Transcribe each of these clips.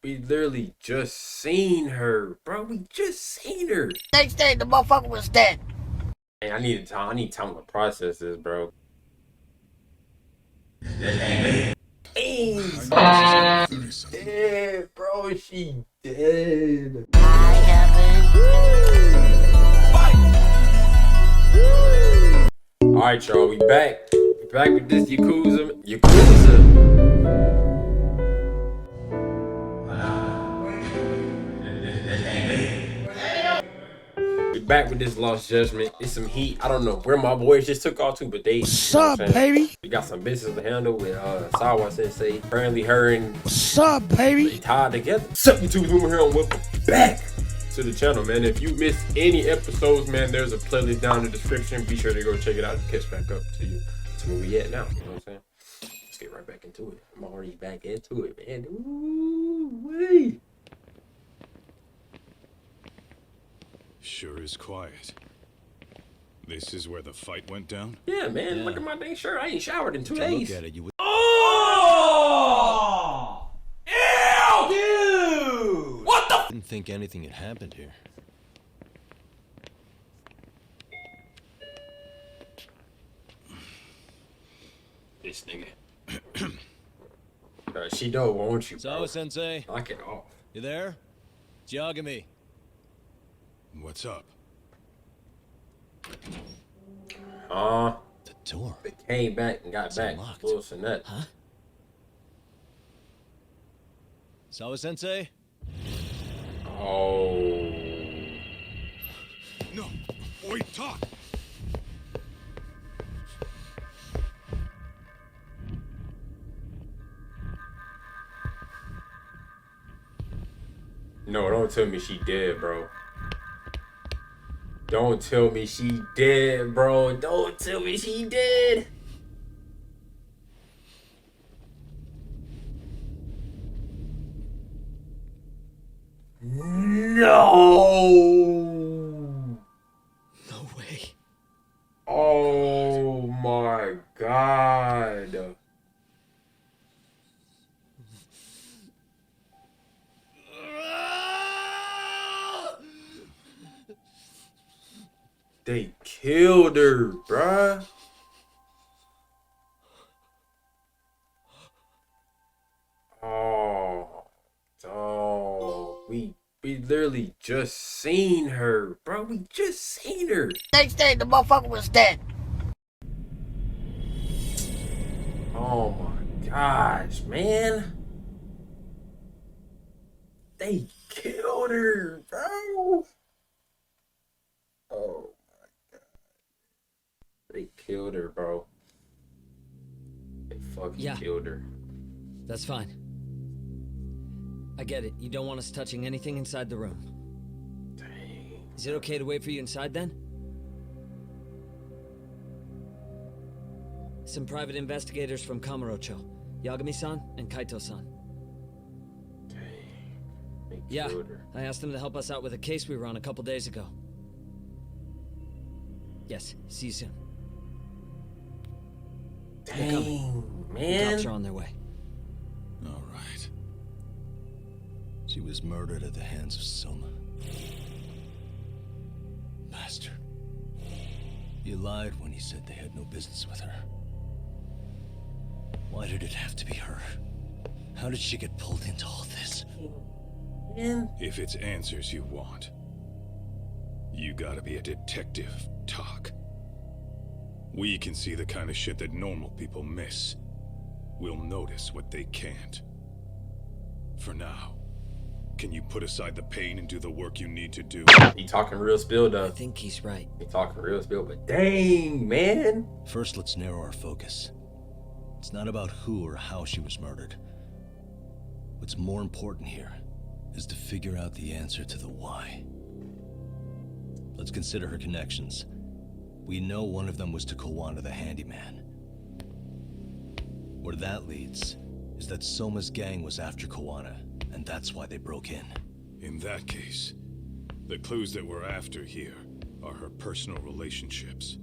We literally just seen her, bro. We just seen her. Next day, the motherfucker was dead. Hey, I need time to process this, bro. Hey, she's dead, bro. She dead. I haven't. All right, y'all. We back. We back with this Yakuza. We back with this Lost Judgment. It's some heat. I don't know where my boys just took off to, but they. What's up, baby? We got some business to handle with Sawa Sensei. Apparently, her and What's up, baby? they tied together. What's up, YouTube? Mook Murrell, and welcome back to the channel, man. If you missed any episodes, man, there's a playlist down in the description. Be sure to go check it out and catch back up to you. That's where we at now. You know what I'm saying? Let's get right back into it. I'm already back into it, man. Ooh, wait. Sure is quiet. This is where the fight went down? Yeah, man. Look at my dang shirt. I ain't showered in 2 days. Look at it, you would... Oh! Ew! Dude! What the? Didn't think anything had happened here. This nigga. Shido, won't you, bro? Sawa Sensei, Knock it off. you there? Judgement. What's up? The door. They came back and got It's back. unlocked. Wilson, that. Huh? Sawa Sensei? Oh. No! Wait, talk! No, don't tell me she dead, bro. Don't tell me she dead, bro. Don't tell me she dead. No. No way. Oh my God. They killed her, bruh. Oh, we literally just seen her, bro. We just seen her. Next day, the motherfucker was dead. Oh my gosh, man. They killed her, bro. Oh my God. They killed her, bro. They fucking killed her. That's fine. I get it. You don't want us touching anything inside the room. Dang. Is it okay to wait for you inside then? Some private investigators from Kamurocho, Yagami-san and Kaito-san. Dang. They Yeah, killed her. I asked them to help us out with a case we were on a couple days ago. Yes, see you soon. Dang, The man. cops are on their way. All right. She was murdered at the hands of Soma. Bastard. He lied when he said they had no business with her. Why did it have to be her? How did she get pulled into all this? Man. If it's answers you want, you gotta be a detective, Talk. We can see the kind of shit that normal people miss. We'll notice what they can't. For now, can you put aside the pain and do the work you need to do? He talking real spill, I though. think he's right. He talking real spill, but dang, man. First, let's narrow our focus. It's not about who or how she was murdered. What's more important here is to figure out the answer to the why. Let's consider her connections. We know one of them was to Kawana the handyman. Where that leads is that Soma's gang was after Kawana, and that's why they broke in. In that case, the clues that we're after here are her personal relationships.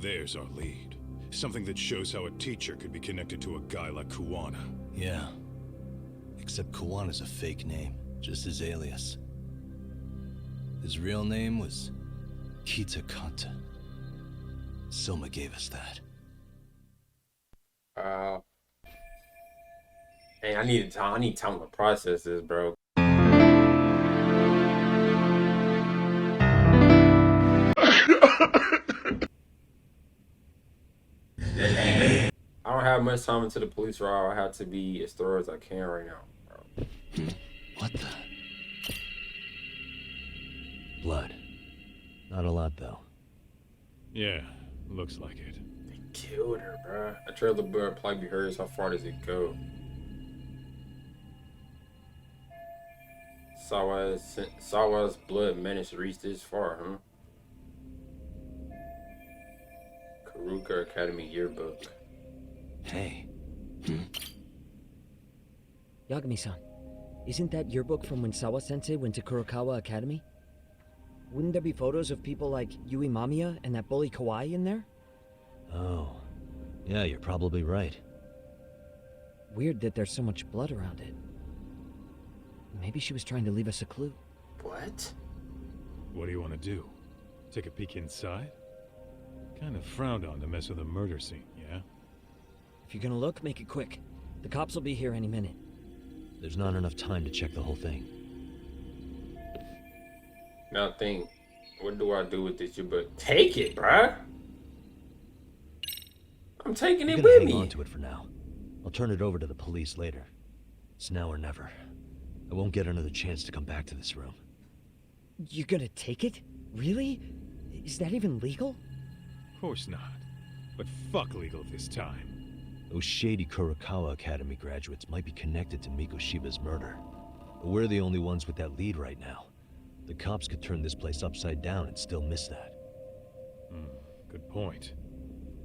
There's our lead. Something that shows how a teacher could be connected to a guy like Kawana. Yeah. Except Kawan is a fake name, just his alias. His real name was Kita Kanta. Soma gave us that. Hey, I need time to process this, bro. I don't have much time until the police arrive. I have to be as thorough as I can right now, bro. What the? Blood. Not a lot, though. Yeah, looks like it. They killed her, bro. A trail of blood probably be hers. How far does it go? Sawa's blood managed to reach this far, huh? Karuka Academy yearbook. Hey. Yagami-san, isn't that yearbook from when Sawa-sensei went to Kurokawa Academy? Wouldn't there be photos of people like Yui Mamiya and that bully Kawaii in there? Oh. Yeah, you're probably right. Weird that there's so much blood around it. Maybe she was trying to leave us a clue. What? What do you want to do? Take a peek inside? Kind of frowned on to mess with a murder scene, yeah? If you're gonna look, make it quick. The cops will be here any minute. There's not enough time to check the whole thing. Now think, what do I do with this yearbook? Take it, bruh. I'm taking it with me. Hang on to it for now. I'll turn it over to the police later. It's now or never. I won't get another chance to come back to this room. You're gonna take it? Really? Is that even legal? Of course not. But fuck legal this time. Those shady Kurokawa Academy graduates might be connected to Mikoshiba's murder. But we're the only ones with that lead right now. The cops could turn this place upside down and still miss that. Good point.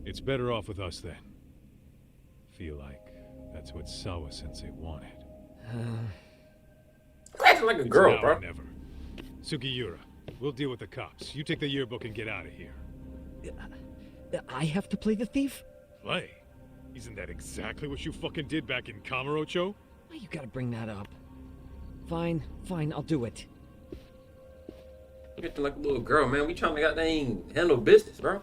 It's better off with us then. Feel like that's what Sawa-sensei wanted. Acting like a girl, Now or bro. never. Sugiura, we'll deal with the cops. You take the yearbook and get out of here. I have to play the thief? Play? Isn't that exactly what you fucking did back in Kamurocho? Why you gotta bring that up? Fine, I'll do it. You're acting like a little girl, man. We trying to goddamn handle business, bro.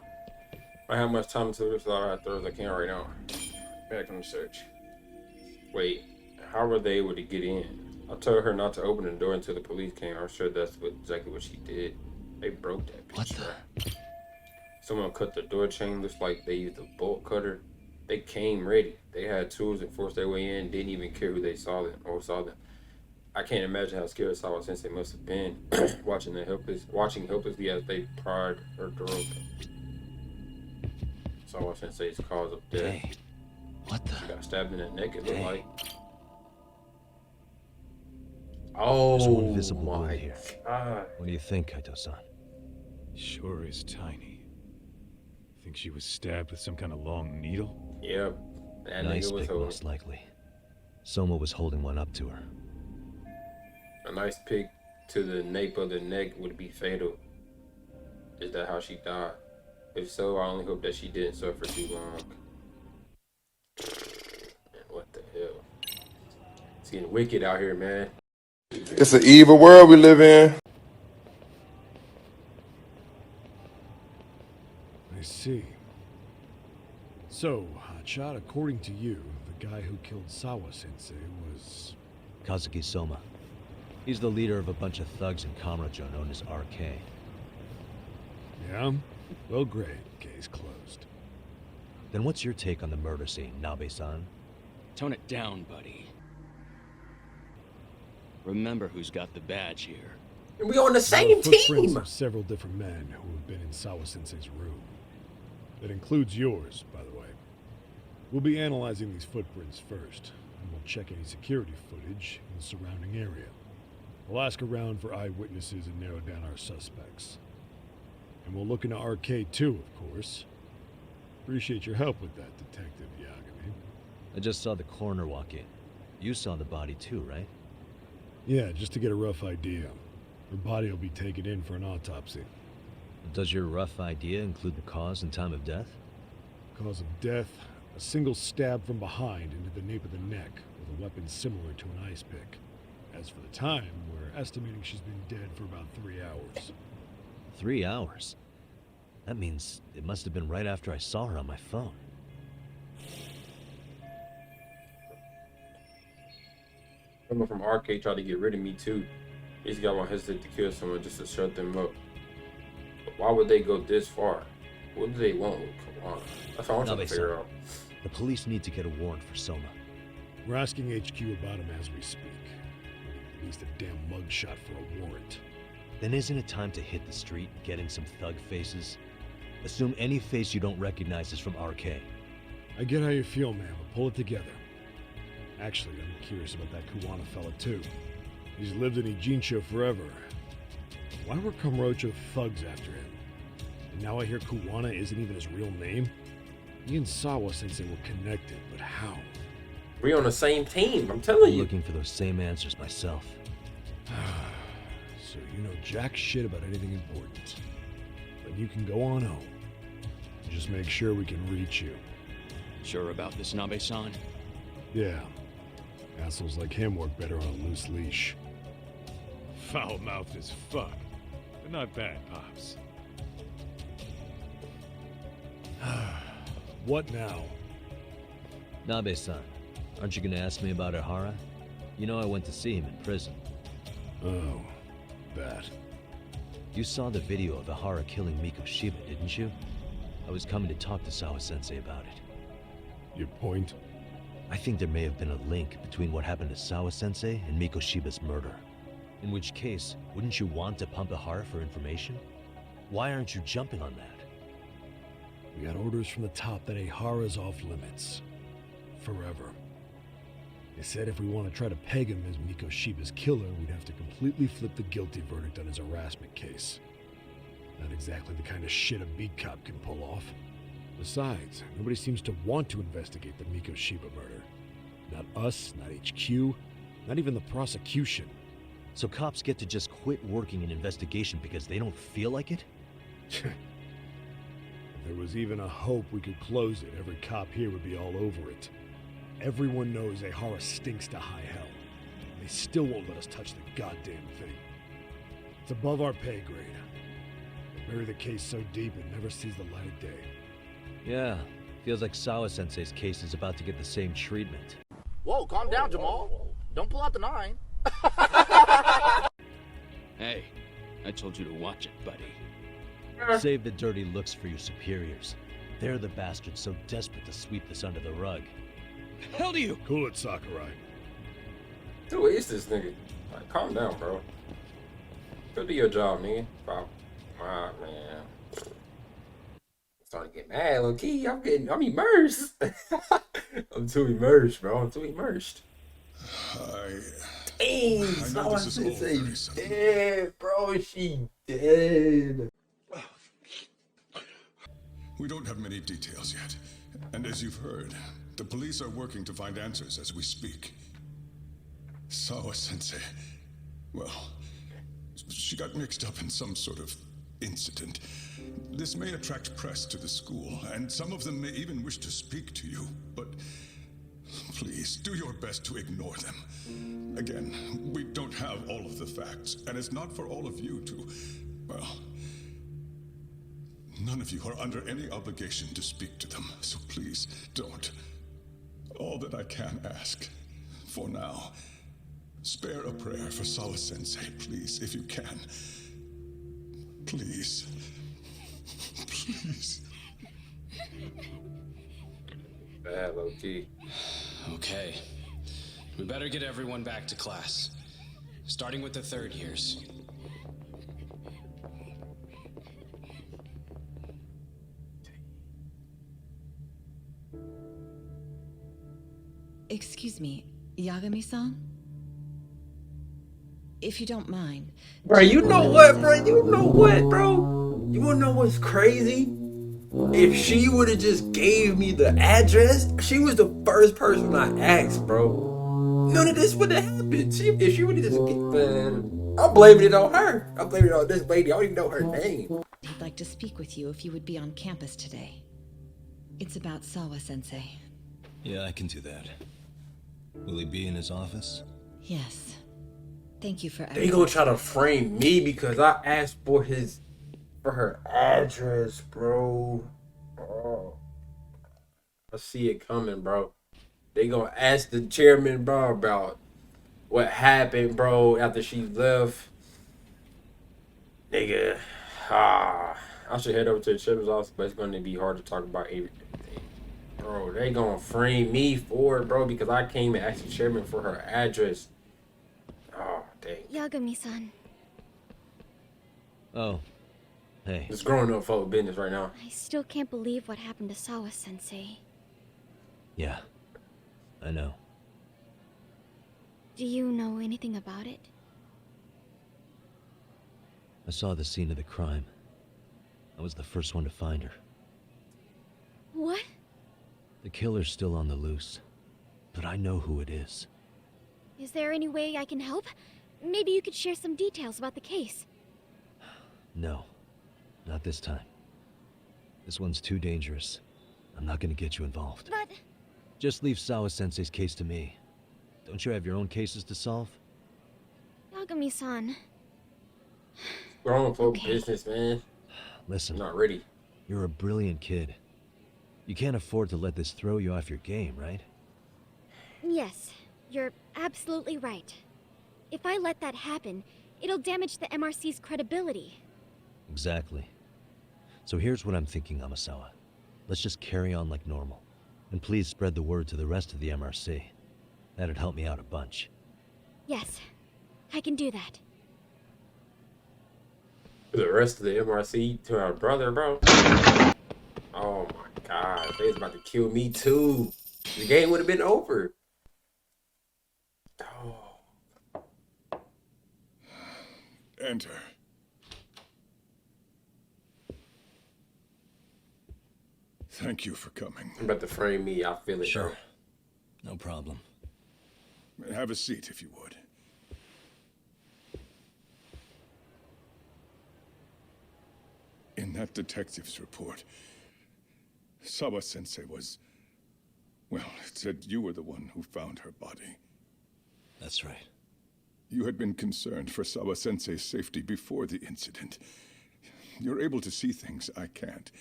I have much time to this, so I have to as I can right now. Back on the search. Wait, how were they able to get in? I told her not to open the door until the police came. I'm sure that's exactly what she did. They broke that bitch. What the? Someone cut the door chain. Looks like they used a bolt cutter. They came ready. They had tools and forced their way in. Didn't even care who they saw them. I can't imagine how scared Sawa-sensei must have been watching helplessly as they pried her door open. Sawa-sensei's cause of death. Hey. What the? She got stabbed in the neck, it looked Hey. like. There's Oh, one visible wound my here. God. What do you think, Kaito-san? Sure is tiny. Think she was stabbed with some kind of long needle? Yep. That Nice nigga was pick, holding. most likely. Soma was holding one up to her. A nice pick to the nape of the neck would be fatal. Is that how she died? If so, I only hope that she didn't suffer too long. Man, what the hell? It's getting wicked out here, man. It's an evil world we live in. I see. So, Hotshot, according to you, the guy who killed Sawa-sensei was... Kazuki Soma. He's the leader of a bunch of thugs in Kamurocho known as RK. Yeah? Well, great. Case closed. Then what's your take on the murder scene, Nabe-san? Tone it down, buddy. Remember who's got the badge here. And we on the There same are footprints team. of several different men who have been in Sawa-sensei's room. That includes yours, by the way. We'll be analyzing these footprints first, and we'll check any security footage in the surrounding area. We'll ask around for eyewitnesses and narrow down our suspects. And we'll look into RK too, of course. Appreciate your help with that, Detective Yagami. I just saw the coroner walk in. You saw the body too, right? Yeah, just to get a rough idea. Her body will be taken in for an autopsy. Does your rough idea include the cause and time of death? Cause of death, a single stab from behind into the nape of the neck with a weapon similar to an ice pick. As for the time, we're estimating she's been dead for about 3 hours. 3 hours? That means it must have been right after I saw her on my phone. Someone from Arcade tried to get rid of me too. These guys won't hesitate to kill someone just to shut them up. But why would they go this far? What do they want with Kawana? That's all I'm trying to figure out. The police need to get a warrant for Soma. We're asking HQ about him as we speak. We need at least a damn mugshot for a warrant. Then isn't it time to hit the street, getting some thug faces? Assume any face you don't recognize is from RK. I get how you feel, man, but pull it together. Actually, I'm curious about that Kawana fella too. He's lived in Ijincho forever. Why were Kamurocho thugs after him? And now I hear Kawana isn't even his real name? He and Sawa-sensei were connected, but how? We're on the same team, I'm telling I'm you. looking for those same answers myself. So you know jack shit about anything important. Then you can go on home. Just make sure we can reach you. Sure about this, Nabe-san? Yeah. Assholes like him work better on a loose leash. Foul-mouthed as fuck, but not bad, Pops. What now? Nabe-san, aren't you gonna ask me about Ihara? You know I went to see him in prison. Oh, that. You saw the video of Ihara killing Miko Shiba, didn't you? I was coming to talk to Sawa-sensei about it. Your point? I think there may have been a link between what happened to Sawa-sensei and Miko Shiba's murder. In which case, wouldn't you want to pump Ihara for information? Why aren't you jumping on that? We got orders from the top that Ihara's off limits. Forever. They said if we want to try to peg him as Miko Shiba's killer, we'd have to completely flip the guilty verdict on his harassment case. Not exactly the kind of shit a beat cop can pull off. Besides, nobody seems to want to investigate the Miko Shiba murder. Not us, not HQ, not even the prosecution. So cops get to just quit working an investigation because they don't feel like it? If there was even a hope we could close it, every cop here would be all over it. Everyone knows Ihara stinks to high hell. They still won't let us touch the goddamn thing. It's above our pay grade. They bury the case so deep it never sees the light of day. Yeah, feels like Sawa-sensei's case is about to get the same treatment. Whoa, calm down, Jamal. Don't pull out the 9. Hey, I told you to watch it, buddy. Save the dirty looks for your superiors. They're the bastards so desperate to sweep this under the rug. The hell do you? Cool it, Sakurai. Who is this nigga? Like, calm down, bro. Go do your job, nigga. Wow, man. I'm starting to get mad, low key. I'm immersed. I'm too immersed, bro. I'm too immersed. Dang, know this is all very sudden. dead, bro. She dead. We don't have many details yet. And as you've heard, the police are working to find answers as we speak. Sawa-sensei, well, she got mixed up in some sort of incident. This may attract press to the school, and some of them may even wish to speak to you, but please do your best to ignore them. Again, we don't have all of the facts, and it's not for all of you to, well, none of you are under any obligation to speak to them, so please don't. All that I can ask, for now, spare a prayer for Sawa-sensei, please, if you can. Please. Please. Bad, low key. Okay. We better get everyone back to class. Starting with the third years. Excuse me, Yagami-san? If you don't mind. Bro, you know what, bro? You know what, bro? You wanna know what's crazy? If she would have just gave me the address, she was the first person I asked, bro. None of this would have happened. If she would have just, man, I'm blaming it on her. I'm blaming it on this lady. I don't even know her name. He'd like to speak with you if you would be on campus today. It's about Sawa-sensei. Yeah, I can do that. Will he be in his office? Yes. Thank you for They gonna try to frame me because I asked for her address, bro. Oh, I see it coming, bro. They gonna ask the chairman, bro, about what happened, bro, after she left. Nigga, I should head over to the chairman's office, but it's gonna be hard to talk about everything. Bro, they gonna frame me for it, bro, because I came and asked the chairman for her address. Oh, dang. Yagami-san. Oh, hey. It's growing up folk business right now. I still can't believe what happened to Sawa-sensei. Yeah, I know. Do you know anything about it? I saw the scene of the crime. I was the first one to find her. What? The killer's still on the loose, but I know who it is. Is there any way I can help? Maybe you could share some details about the case. No, not this time. This one's too dangerous. I'm not gonna get you involved. But... Just leave Sawa-sensei's case to me. Don't you have your own cases to solve? Yagami-san... Grown folk business, man. Listen. I'm not ready. You're a brilliant kid. You can't afford to let this throw you off your game, right? Yes, you're absolutely right. If I let that happen, it'll damage the MRC's credibility. Exactly. So here's what I'm thinking, Amasawa. Let's just carry on like normal. And please spread the word to the rest of the MRC. That'd help me out a bunch. Yes, I can do that. The rest of the MRC to our brother, bro. Oh my god, they was about to kill me too. The game would have been over. Oh. Enter. Thank you for coming. I'm about to frame me, I feel it. Sure. Bro. No problem. Have a seat if you would. In that detective's report, Sawa-sensei was... Well, it said you were the one who found her body. That's right. You had been concerned for Sawa-sensei's safety before the incident. You're able to see things I can't.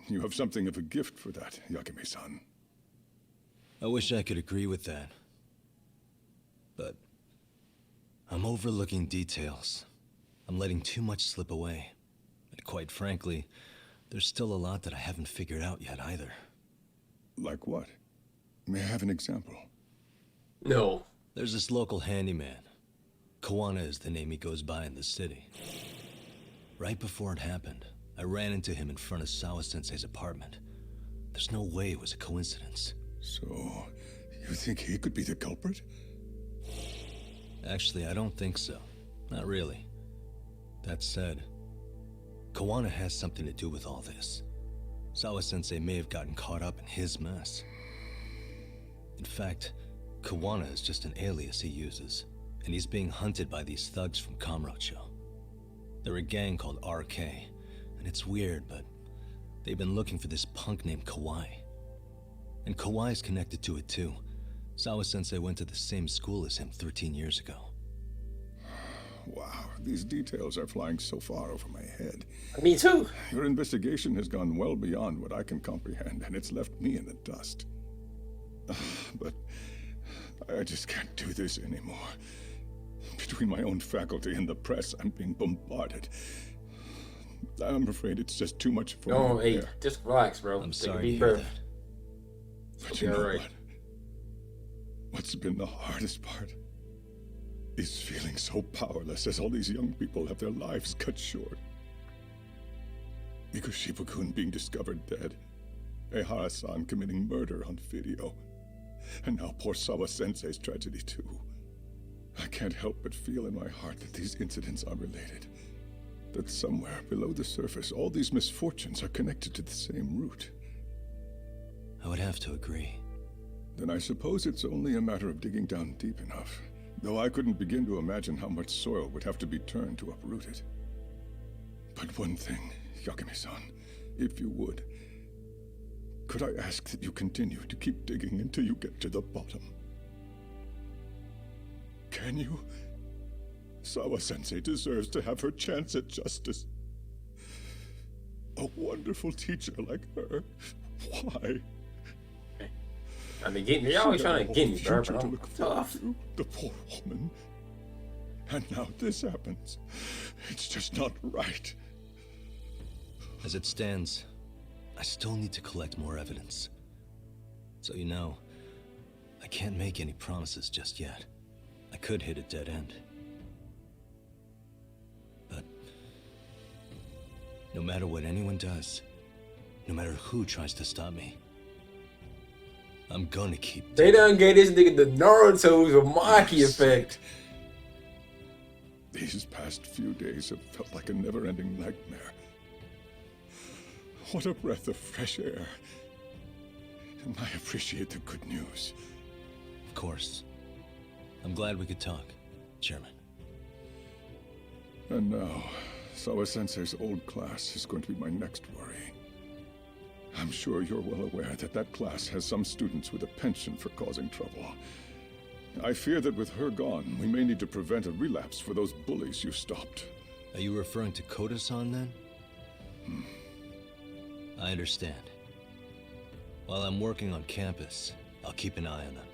You have something of a gift for that, Yagami-san. I wish I could agree with that. But I'm overlooking details. I'm letting too much slip away. And quite frankly, there's still a lot that I haven't figured out yet either. Like what? May I have an example? No. There's this local handyman. Kawana is the name he goes by in the city. Right before it happened, I ran into him in front of Sawa-sensei's apartment. There's no way it was a coincidence. So, you think he could be the culprit? Actually, I don't think so. Not really. That said, Kawana has something to do with all this. Sawa-sensei may have gotten caught up in his mess. In fact, Kawana is just an alias he uses, and he's being hunted by these thugs from Kamurocho. They're a gang called RK, and it's weird, but they've been looking for this punk named Kawai. And Kawai's connected to it too. Sawa-sensei went to the same school as him 13 years ago. Wow, these details are flying so far over my head. Me too. Your investigation has gone well beyond what I can comprehend, and it's left me in the dust. But I just can't do this anymore. Between my own faculty and the press, I'm being bombarded. I'm afraid it's just too much for me. Oh, hey, just relax, bro. I'm Take sorry a to deep hear breath. that. But you know right. what? What's been the hardest part is feeling so powerless as all these young people have their lives cut short. Because Shiba-kun being discovered dead, Ehara-san committing murder on video, and now poor Sawa-sensei's tragedy too. I can't help but feel in my heart that these incidents are related. That somewhere below the surface, all these misfortunes are connected to the same root. I would have to agree. Then I suppose it's only a matter of digging down deep enough. Though I couldn't begin to imagine how much soil would have to be turned to uproot it. But one thing, Yagami-san, if you would, could I ask that you continue to keep digging until you get to the bottom? can you? Sawa-sensei deserves to have her chance at justice. A wonderful teacher like her. Why? I mean, you're always trying to get me, bro. To But I'm look forward tough. to, the poor woman. And now this happens. It's just not right. As it stands, I still need to collect more evidence. So you know, I can't make any promises just yet. I could hit a dead end. But no matter what anyone does, no matter who tries to stop me, I'm gonna keep. They done gave this nigga the Naruto Uzumaki effect. These past few days have felt like a never-ending nightmare. What a breath of fresh air. And I appreciate the good news. Of course. I'm glad we could talk, Chairman. And now, Sawa-sensei's old class is going to be my next worry. I'm sure you're well aware that that class has some students with a penchant for causing trouble. I fear that with her gone, we may need to prevent a relapse for those bullies you stopped. Are you referring to Koda-san then? I understand. While I'm working on campus, I'll keep an eye on them.